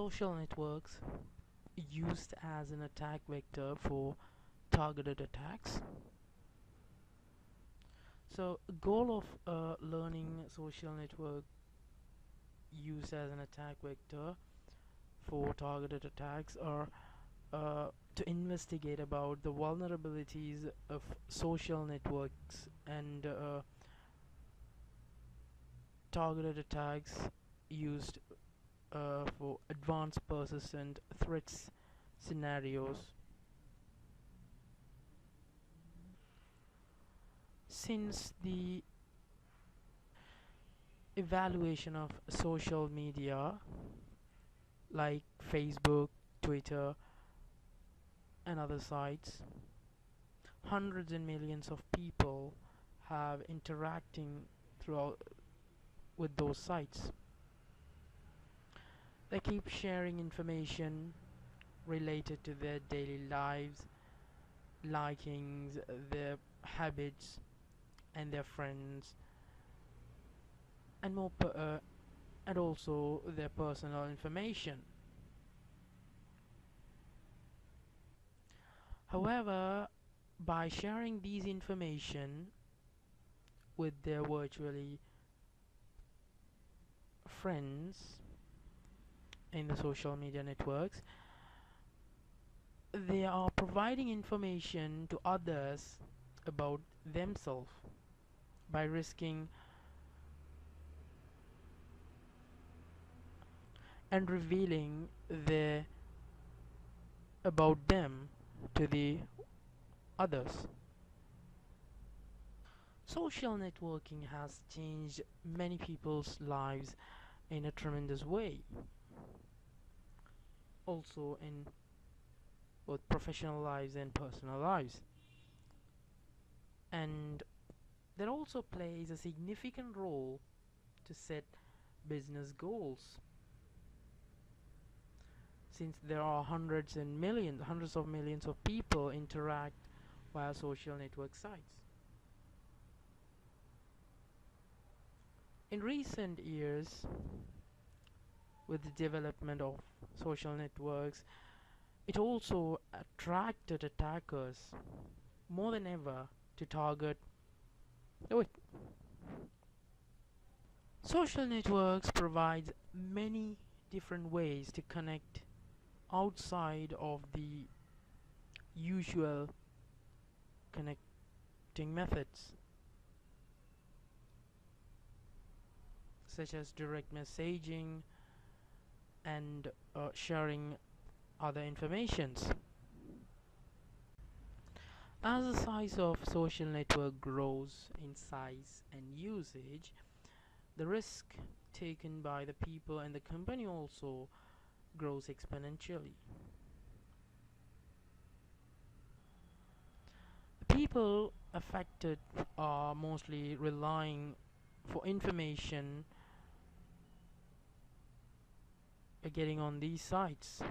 social networks used as an attack vector for targeted attacks. So, goal of learning social network used as an attack vector for targeted attacks are to investigate about the vulnerabilities of social networks and targeted attacks used for advanced persistent threats scenarios. Since the evaluation of social media like Facebook, Twitter, and other sites, hundreds and millions of people have interacting throughout with those sites. They keep sharing information related to their daily lives, likings, their habits, and their friends, and and also their personal information. However, by sharing these information with their virtually friends in the social media networks, they are providing information to others about themselves by risking and revealing their about them to the others. Social networking has changed many people's lives in a tremendous way, also in both professional lives and personal lives. And that also plays a significant role to set business goals, since there are hundreds of millions of people interact via social network sites. In recent years, with the development of social networks, it also attracted attackers more than ever to target. Oh, wait. Social networks provide many different ways to connect outside of the usual connecting methods, such as direct messaging and sharing other informations. As the size of social network grows in size and usage, the risk taken by the people and the company also grows exponentially. The people affected are mostly relying for information getting on these sites.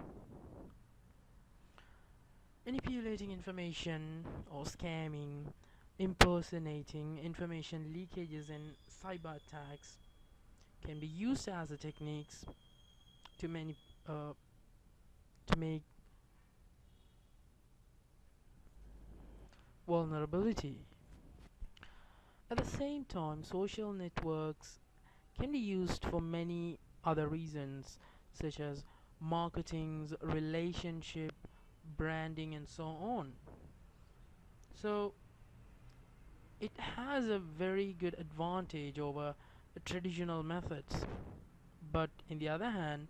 Manipulating information or scamming, impersonating information leakages and cyber attacks can be used as a techniques to to make vulnerability. At the same time, social networks can be used for many other reasons, such as marketing, relationship, branding, and so on. So it has a very good advantage over the traditional methods. But in the other hand,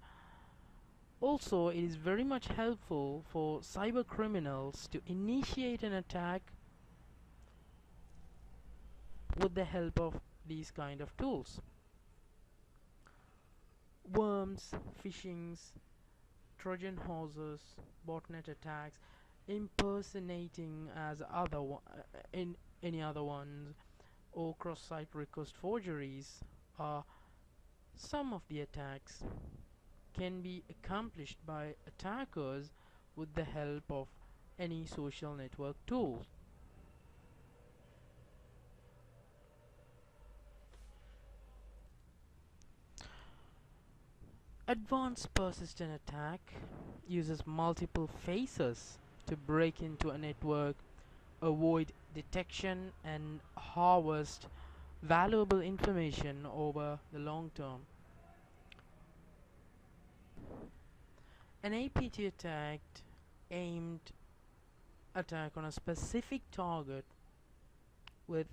also it is very much helpful for cyber criminals to initiate an attack with the help of these kind of tools. Worms, phishings, Trojan horses, botnet attacks, impersonating as in any other ones, or cross-site request forgeries are some of the attacks can be accomplished by attackers with the help of any social network tool. Advanced persistent attack uses multiple phases to break into a network, avoid detection, and harvest valuable information over the long term. An APT aimed attack on a specific target with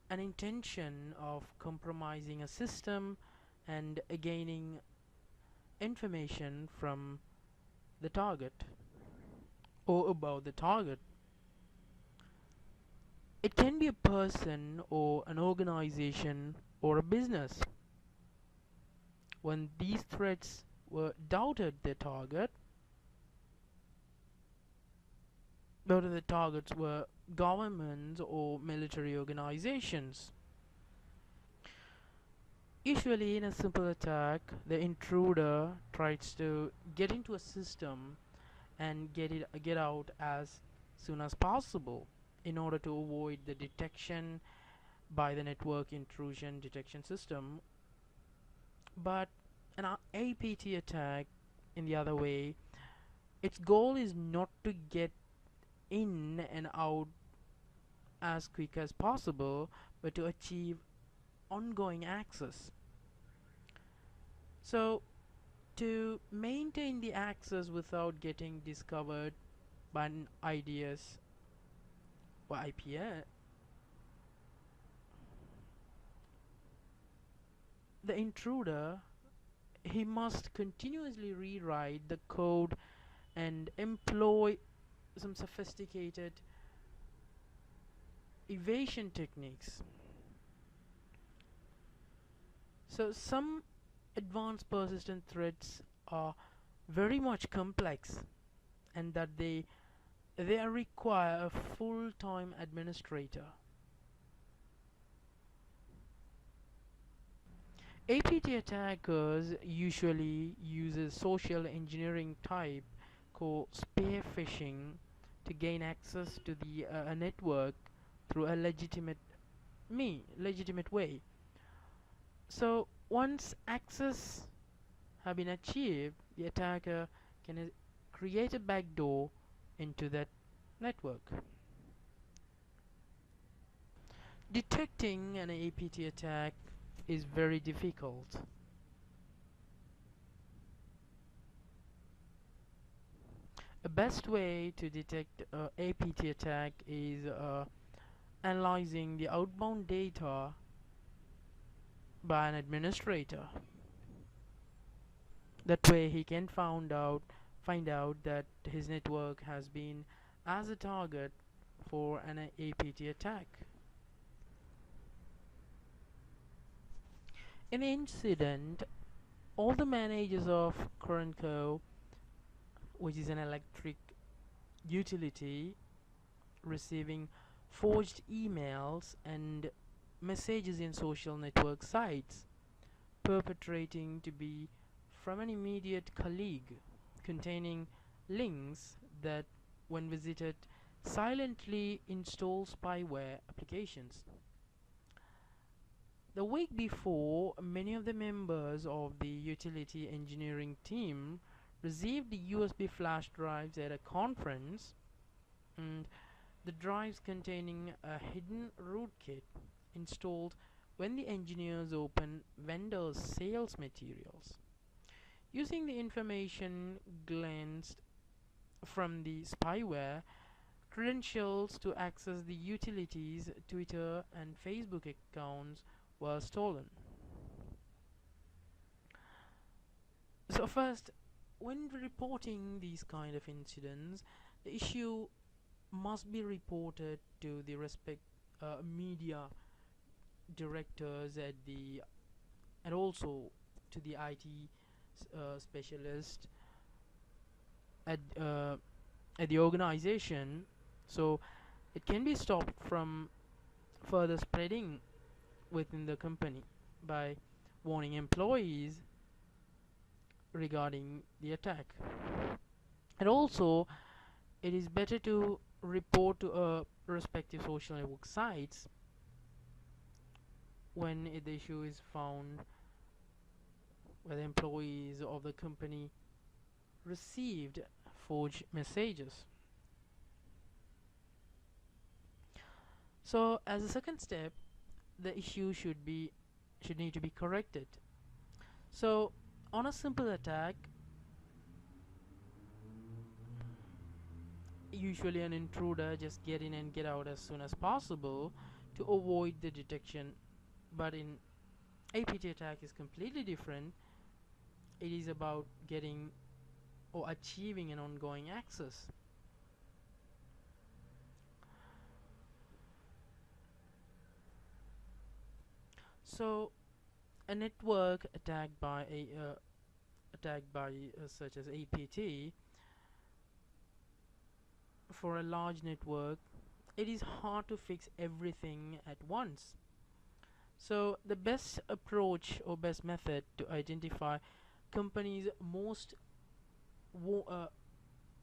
an intention of compromising a system and gaining information from the target or about the target. It can be a person or an organization or a business. When these threats were doubted the targets were governments or military organizations. Usually, in a simple attack, the intruder tries to get into a system and get out as soon as possible in order to avoid the detection by the network intrusion detection system. But an APT attack, in the other way, its goal is not to get in and out as quick as possible, but to achieve ongoing access. So, to maintain the access without getting discovered by an IDS or IPS, the intruder, he must continuously rewrite the code and employ some sophisticated evasion techniques. So some advanced persistent threats are very much complex, and that they require a full-time administrator. APT attackers usually use a social engineering type called spear phishing to gain access to the network through a legitimate way. So once access have been achieved, the attacker can create a backdoor into that network. Detecting an APT attack is very difficult. The best way to detect APT attack is analyzing the outbound data by an administrator. That way he can find out that his network has been as a target for an APT attack. In the incident, all the managers of Currentco, which is an electric utility, receiving forged emails and messages in social network sites perpetrating to be from an immediate colleague, containing links that, when visited, silently install spyware applications. The week before, many of the members of the utility engineering team received the USB flash drives at a conference, and the drives containing a hidden rootkit installed when the engineers open vendors' sales materials. Using the information gleaned from the spyware, credentials to access the utilities' Twitter and Facebook accounts were stolen. So first, when reporting these kind of incidents, the issue must be reported to the respect media directors and also to the IT specialist at the organization, so it can be stopped from further spreading within the company by warning employees regarding the attack. And also, it is better to report to respective social network sites when the issue is found where the employees of the company received forged messages. So as a second step, the issue should need to be corrected. So on a simple attack, usually an intruder just get in and get out as soon as possible to avoid the detection. But in APT attack is completely different. It is about getting or achieving an ongoing access. So a network attacked by such as APT, for a large network, it is hard to fix everything at once. So the best approach or best method to identify companies' most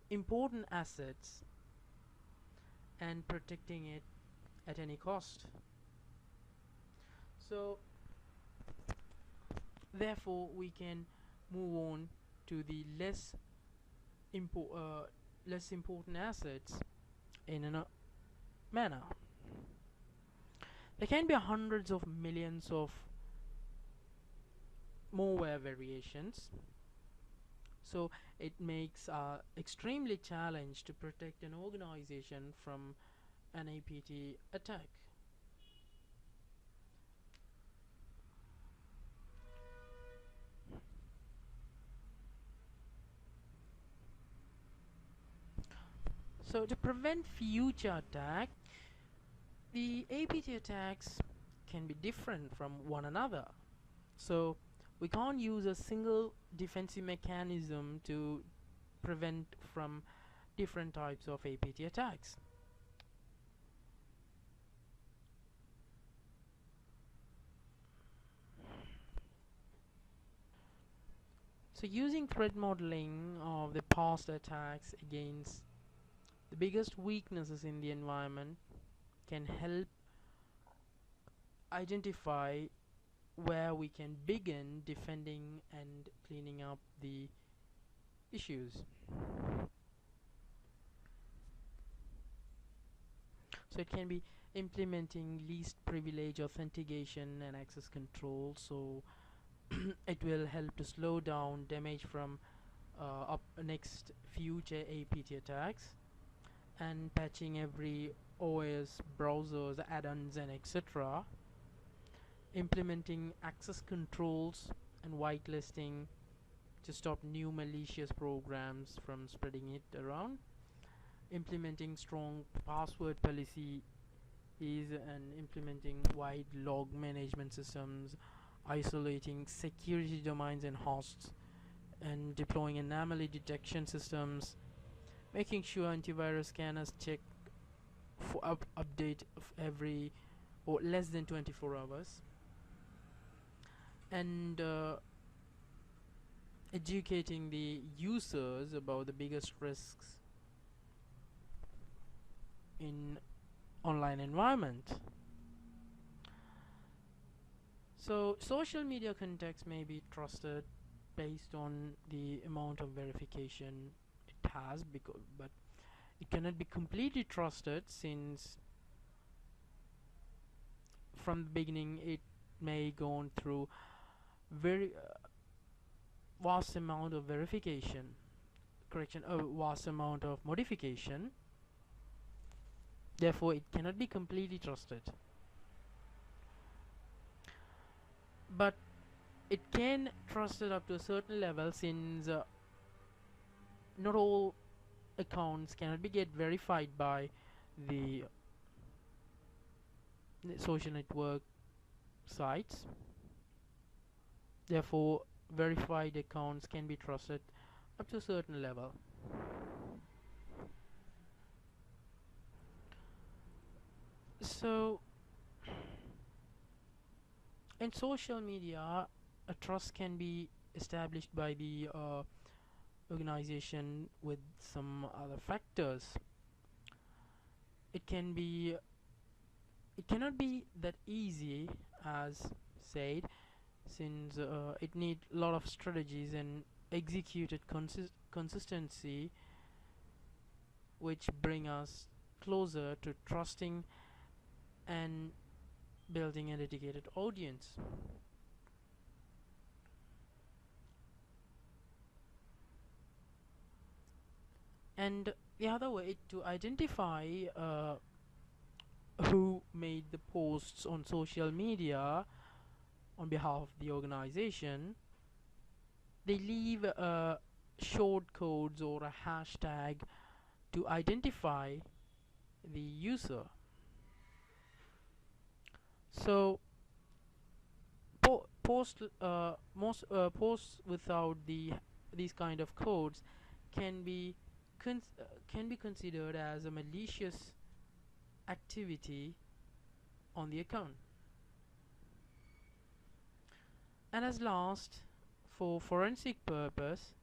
important assets and protecting it at any cost. So therefore we can move on to the less important assets in a manner. There can be hundreds of millions of malware variations, so it makes extremely challenged to protect an organization from an APT attack. So to prevent future attack, the APT attacks can be different from one another. So we can't use a single defensive mechanism to prevent from different types of APT attacks. So using threat modeling of the past attacks against the biggest weaknesses in the environment can help identify where we can begin defending and cleaning up the issues. So it can be implementing least privilege authentication and access control, so it will help to slow down damage from up next future APT attacks, and patching every OS, browsers, add-ons and etc. Implementing access controls and whitelisting to stop new malicious programs from spreading it around. Implementing strong password policy is and implementing wide log management systems, isolating security domains and hosts, and deploying anomaly detection systems, making sure antivirus scanners check for update of every or less than 24 hours, and educating the users about the biggest risks in online environment. So social media context may be trusted based on the amount of verification it has, but it cannot be completely trusted, since from the beginning it may gone through very vast amount of verification, a vast amount of modification. Therefore it cannot be completely trusted, but it can trust it up to a certain level, since not all accounts cannot be get verified by the social network sites. Therefore verified accounts can be trusted up to a certain level. So in social media, a trust can be established by the organization with some other factors. It can be, it cannot be that easy as said, since it need a lot of strategies and executed consistency, which bring us closer to trusting and building a dedicated audience. And the other way to identify who made the posts on social media on behalf of the organization, they leave short codes or a hashtag to identify the user. So posts without these kind of codes can be can be considered as a malicious activity on the account. And as last, for forensic purpose,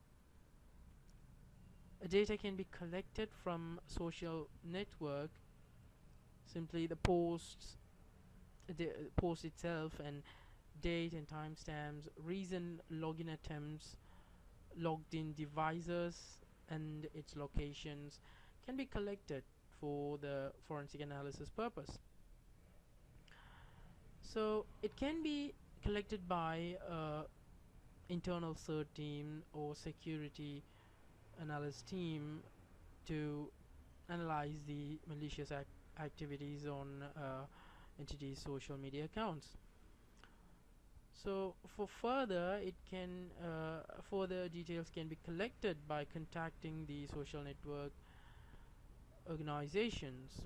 data can be collected from social network, simply the post itself, and date and timestamps, recent login attempts, logged in devices, and its locations can be collected for the forensic analysis purpose. So it can be collected by internal CERT team or security analyst team to analyze the malicious activities on entities' social media accounts. So for further, it can further details can be collected by contacting the social network organizations.